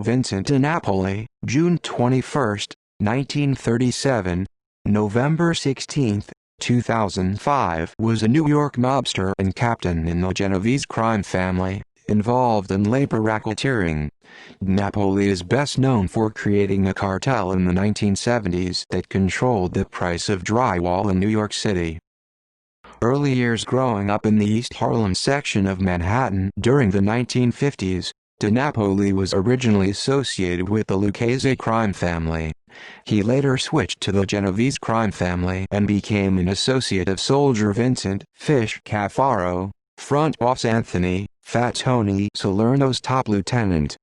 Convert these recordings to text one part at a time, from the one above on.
Vincent DiNapoli, June 21, 1937, November 16, 2005, was a New York mobster and captain in the Genovese crime family, involved in labor racketeering. Napoli is best known for creating a cartel in the 1970s that controlled the price of drywall in New York City. Early years growing up in the East Harlem section of Manhattan during the 1950s, DiNapoli was originally associated with the Lucchese crime family. He later switched to the Genovese crime family and became an associate of soldier Vincent "Fish" Caffaro, front boss Anthony "Fat Tony" Salerno's top lieutenant.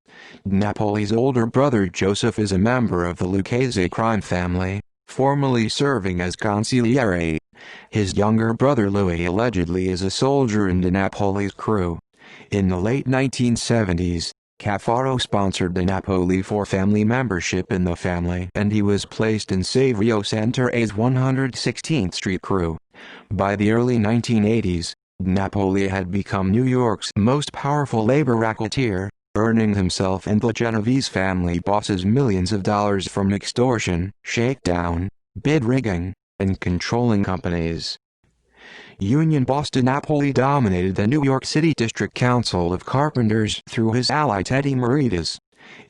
Napoli's older brother Joseph is a member of the Lucchese crime family, formerly serving as consigliere. His younger brother Louis allegedly is a soldier in DiNapoli's crew. In the late 1970s, Caffaro sponsored DiNapoli for family membership in the family and he was placed in Savio Santore's 116th Street crew. By the early 1980s, Napoli had become New York's most powerful labor racketeer, earning himself and the Genovese family bosses millions of dollars from extortion, shakedown, bid rigging, and controlling companies. Union boss DiNapoli dominated the New York City District Council of Carpenters through his ally Teddy Maritas.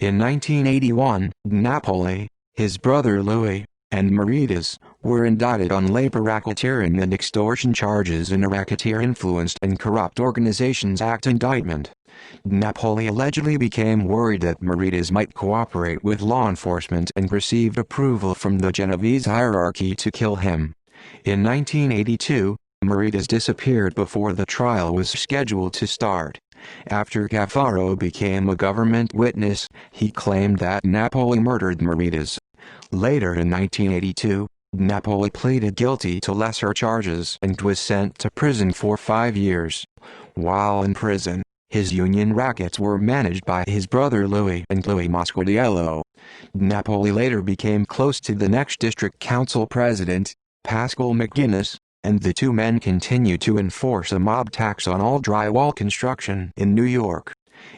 In 1981, Napoli, his brother Louis, and Maritas were indicted on labor racketeering and extortion charges in a Racketeer-Influenced and Corrupt Organizations Act indictment. Napoli allegedly became worried that Maritas might cooperate with law enforcement and received approval from the Genovese hierarchy to kill him. In 1982, Maritas disappeared before the trial was scheduled to start. After Caffaro became a government witness, he claimed that Napoli murdered Maritas. Later in 1982, Napoli pleaded guilty to lesser charges and was sent to prison for 5 years. While in prison, his union rackets were managed by his brother Louis and Louis Moscardiello. Napoli later became close to the next district council president, Pascal McGinnis, and the two men continued to enforce a mob tax on all drywall construction in New York.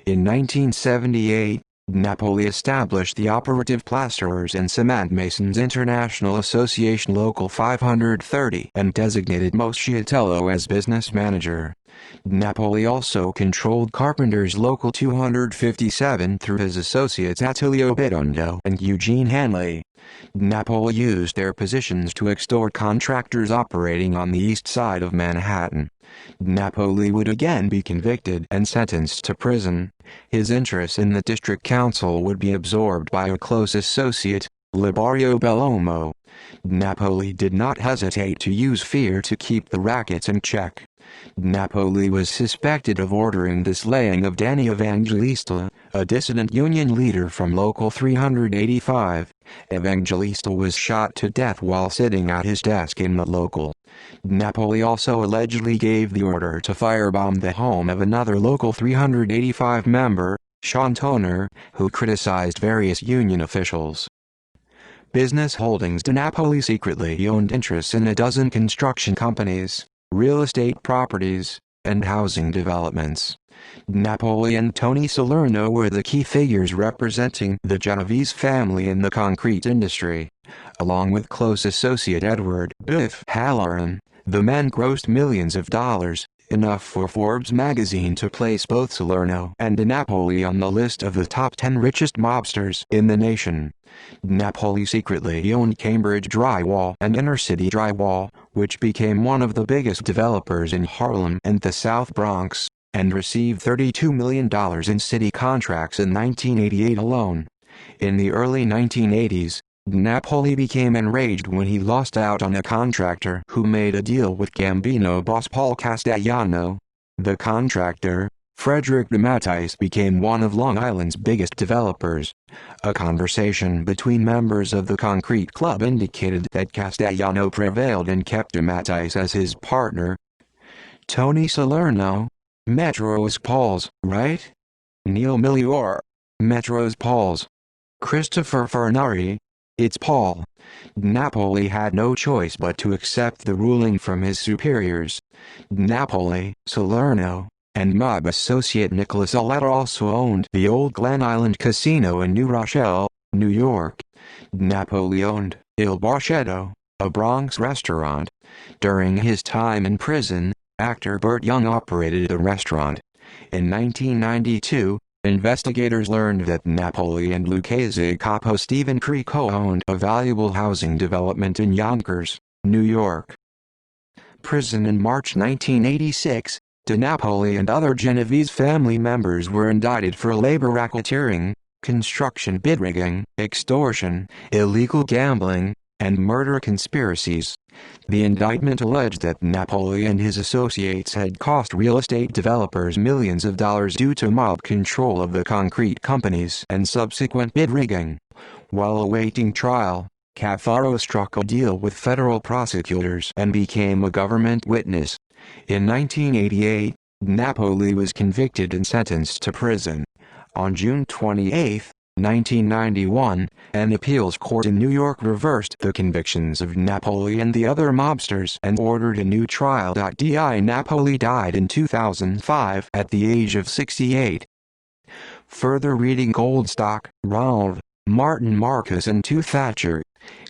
In 1978, Napoli established the Operative Plasterers and Cement Masons International Association Local 530 and designated Mosciatello as business manager. Napoli also controlled Carpenters Local 257 through his associates Attilio Bitondo and Eugene Hanley. Napoli used their positions to extort contractors operating on the east side of Manhattan. Napoli would again be convicted and sentenced to prison. His interests in the district council would be absorbed by a close associate, Liborio Bellomo. Napoli did not hesitate to use fear to keep the rackets in check. Napoli was suspected of ordering the slaying of Danny Evangelista, a dissident union leader from Local 385. Evangelista was shot to death while sitting at his desk in the local. Napoli also allegedly gave the order to firebomb the home of another Local 385 member, Sean Toner, who criticized various union officials. Business holdings. DiNapoli secretly owned interests in a dozen construction companies, real estate properties, and housing developments. Napoli and Tony Salerno were the key figures representing the Genovese family in the concrete industry. Along with close associate Edward "Biff" Halloran, the men grossed millions of dollars, enough for Forbes magazine to place both Salerno and DiNapoli on the list of the top 10 richest mobsters in the nation. Napoli secretly owned Cambridge Drywall and Inner City Drywall, which became one of the biggest developers in Harlem and the South Bronx, and received $32 million in city contracts in 1988 alone. In the early 1980s, Napoli became enraged when he lost out on a contractor who made a deal with Gambino boss Paul Castellano. The contractor, Frederick DeMatteis, became one of Long Island's biggest developers. A conversation between members of the Concrete Club indicated that Castellano prevailed and kept DeMatteis as his partner. Tony Salerno, Metro's Paul's, right? Neil Milior, Metro's Paul's. Christopher Fernari, it's Paul. Napoli had no choice but to accept the ruling from his superiors. Napoli, Salerno, and mob associate Nicholas Aletta also owned the old Glen Island Casino in New Rochelle, New York. DiNapoli owned Il Barchetto, a Bronx restaurant. During his time in prison, actor Burt Young operated the restaurant. In 1992, investigators learned that Napoli and Lucchese capo Stephen Creco owned a valuable housing development in Yonkers, New York. Prison in March 1986, DiNapoli and other Genovese family members were indicted for labor racketeering, construction bid rigging, extortion, illegal gambling, and murder conspiracies. The indictment alleged that Napoli and his associates had cost real estate developers millions of dollars due to mob control of the concrete companies and subsequent bid rigging. While awaiting trial, Caffaro struck a deal with federal prosecutors and became a government witness. In 1988, Napoli was convicted and sentenced to prison. On June 28, 1991, an appeals court in New York reversed the convictions of Napoli and the other mobsters and ordered a new trial. Napoli died in 2005 at the age of 68. Further reading: Goldstock, Ronald, Martin Marcus and Tu Thatcher.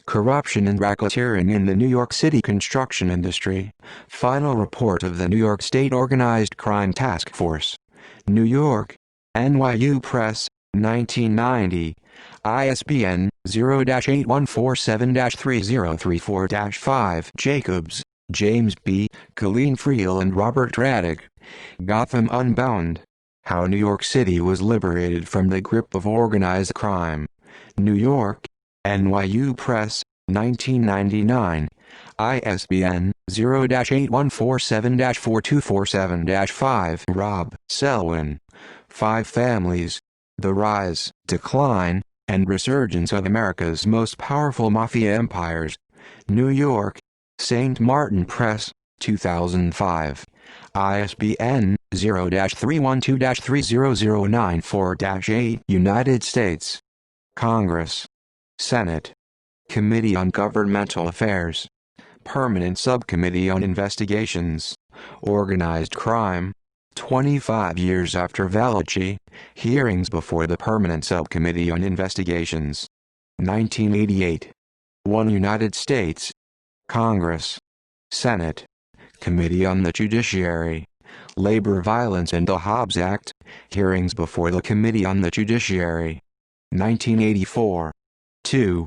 Corruption and Racketeering in the New York City Construction Industry. Final report of the New York State Organized Crime Task Force. New York: NYU Press, 1990. ISBN 0-8147-3034-5. Jacobs, James B., Colleen Friel and Robert Raddick. Gotham Unbound. How New York City Was Liberated from the Grip of Organized Crime. New York: NYU Press, 1999. ISBN 0-8147-4247-5. Rob Selwyn. Five Families: The Rise, Decline, and Resurgence of America's Most Powerful Mafia Empires. New York: St. Martin Press, 2005. ISBN 0-312-30094-8. United States Congress, Senate, Committee on Governmental Affairs, Permanent Subcommittee on Investigations, Organized Crime. 25 years after Valachi, hearings before the Permanent Subcommittee on Investigations. 1988. 1 United States Congress, Senate, Committee on the Judiciary, Labor Violence and the Hobbs Act, hearings before the Committee on the Judiciary. 1984. 2.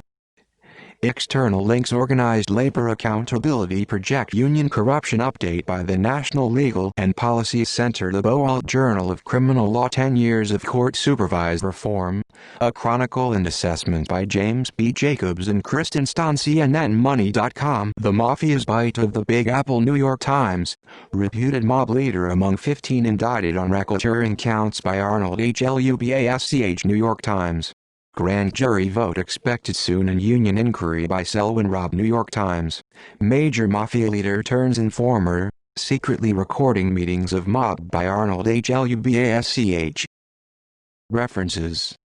External links: Organized Labor Accountability Project Union Corruption Update by the National Legal and Policy Center, The Boalt Journal of Criminal Law, 10 Years of Court-Supervised Reform, a Chronicle and Assessment by James B. Jacobs and Kristen Stahn, CNNMoney.com. The Mafia's Bite of the Big Apple, New York Times. Reputed mob leader among 15 indicted on racketeering counts by Arnold H. Lubasch, New York Times. Grand jury vote expected soon in Union inquiry by Selwyn Robb, New York Times. Major mafia leader turns informer, secretly recording meetings of mob by Arnold H. Lubasch. References